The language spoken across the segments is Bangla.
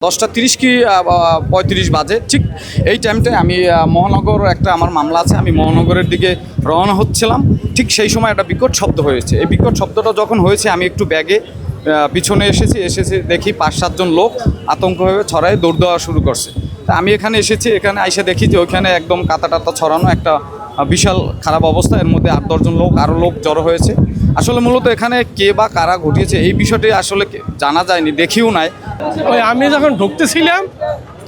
10:30 কি 35 বাজে ঠিক এই টাইমটায় আমি মহানগর একটা আমার মামলা আছে, আমি মহানগরের দিকে রওনা হচ্ছিলাম। ঠিক সেই সময় একটা বিকট শব্দ হয়েছে। এই বিকট শব্দটা যখন হয়েছে আমি একটু ব্যাগে পিছনে এসেছি দেখি 5-7 জন লোক আতঙ্কভাবে ছড়ায় দৌড় দেওয়া শুরু করছে। তা আমি এখানে এসেছি, এখানে আইসা দেখি যে ওইখানে একদম কাতা ছড়ানো একটা বিশাল খারাপ অবস্থা। এর মধ্যে 8-10 জন লোক আরও লোক জড়ো হয়েছে। আসলে মূলত এখানে কে বা কারা ঘটিয়েছে এই বিষয়টি আসলে জানা যায়নি, দেখিও নাই। আমি যখন ঢুকতেছিলাম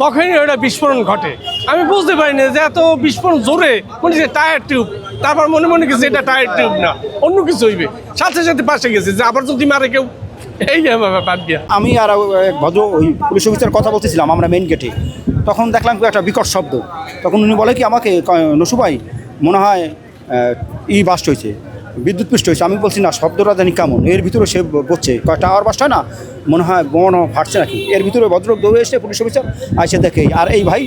তখনই ওটা বিস্ফোরণ ঘটে। আমি বুঝতে পারিনি যে এত বিস্ফোরণ জোরে মনে হচ্ছে টায়ার টিউব, তারপর মনে গেছে এটা টায়ার টিউব না, অন্য কিছু হইবে। সাথে সাথে পাশে গেছে যে আবার যদি মারে কেউ, এই ব্যাপার দিয়ে। আমি আর এক ভদ্র ওই পুলিশ অফিসার কথা বলতেছিলাম আমরা মেইন গেটে, তখন দেখলাম একটা বিকট শব্দ। তখন উনি বলে কি আমাকে, নসু ভাই মনে হয় বাস্ট হয়েছে, বিদ্যুৎ পৃষ্ঠ হয়েছে। আমি বলছি না, শব্দটা জানি কেমন, এর ভিতরে সে বলছে টাওয়ার বাস্ট হয় না, মনে হয় বোন ফাটছে নাকি। এর ভিতরে ভদ্রলোক দৌড়ে এসে পুলিশ অফিসার আসে দেখে, আর এই ভাই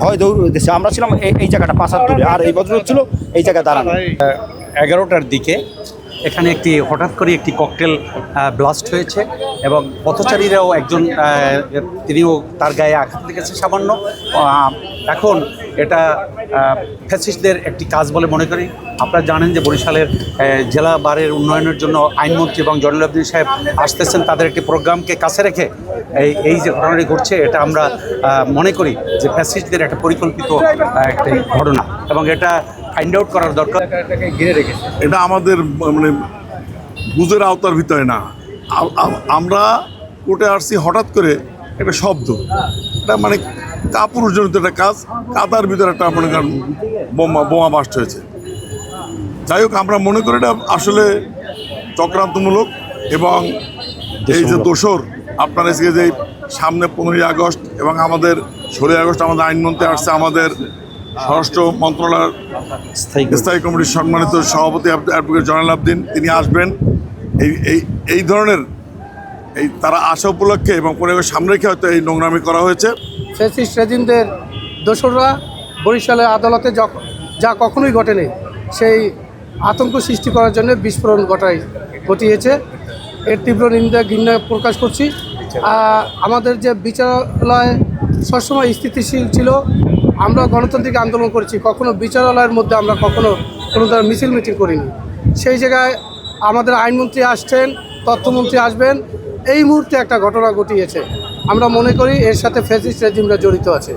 ভয় দৌড় দিচ্ছে। আমরা ছিলাম এই জায়গাটা 5 হাত দূরে, আর এই ভদ্রলোক ছিল এই জায়গায় দাঁড়ানো। 11টার দিকে এখানে হঠাৎ করে একটি ককটেল ব্লাস্ট হয়েছে এবং পথচারীরাও একজন তিনিও তার গায়ে আঘাত লেগেছে সামান্য। এখন এটা ফ্যাসিস্টদের একটি কাজ বলে মনে করি। আপনারা জানেন যে বরিশালের জেলা বারের উন্নয়নের জন্য আইনমন্ত্রী এবং জয়নুল আবেদিন সাহেব আসতেছেন, তাদের একটি প্রোগ্রামকে কাছে রেখে এই যে ঘটনাটি ঘটছে এটা আমরা মনে করি যে ফ্যাসিস্টদের একটা পরিকল্পিত একটি ঘটনা এবং এটা ফাইন্ড আউট করার দরকার। ঘিরে রেখেছে এটা আমাদের মানে বুঝের আওতার ভিতরে না। আমরা কোর্টে আসছি, হঠাৎ করে একটা শব্দ, এটা মানে কাপুরুষজনিত একটা কাজ, কাদার ভিতরে একটা মনে করেন বোমা বাস্ট হয়েছে। যাই হোক, আমরা মনে করি এটা আসলে চক্রান্তমূলক এবং এই যে দোসর আপনার এসে যে সামনে 15ই আগস্ট এবং আমাদের 16ই আগস্ট আমাদের আইনমন্ত্রী আসছে, আমাদের স্বরাষ্ট্র মন্ত্রণালয়ের স্থায়ী কমিটির সম্মানিত সভাপতি অ্যাডভোকেট জয়নুল আবেদিন, তিনি আসবেন। এই ধরনের তারা আসা উপলক্ষে এবং পরিবারের সামনে রেখে হয়তো এই নোংরামি করা হয়েছে। ফ্যাসিস্ট রেজিমদের দোসররা বরিশালের আদালতে যা কখনোই ঘটেনি, সেই আতঙ্ক সৃষ্টি করার জন্য বিস্ফোরণ ঘটিয়েছে। এর তীব্র ঘৃণা প্রকাশ করছি। আমাদের যে বিচারালয় সবসময় স্থিতিশীল ছিল, আমরা গণতান্ত্রিক আন্দোলন করেছি, কখনো বিচারালয়ের মধ্যে আমরা কোনো ধরনের মিছিল মিটিং করিনি। সেই জায়গায় আমাদের আইনমন্ত্রী আসছেন, তথ্যমন্ত্রী আসবেন, এই মুহূর্তে একটা ঘটনা ঘটিয়েছে। আমরা মনে করি এর সাথে ফ্যাসিস্ট রেজিমরা জড়িত আছে।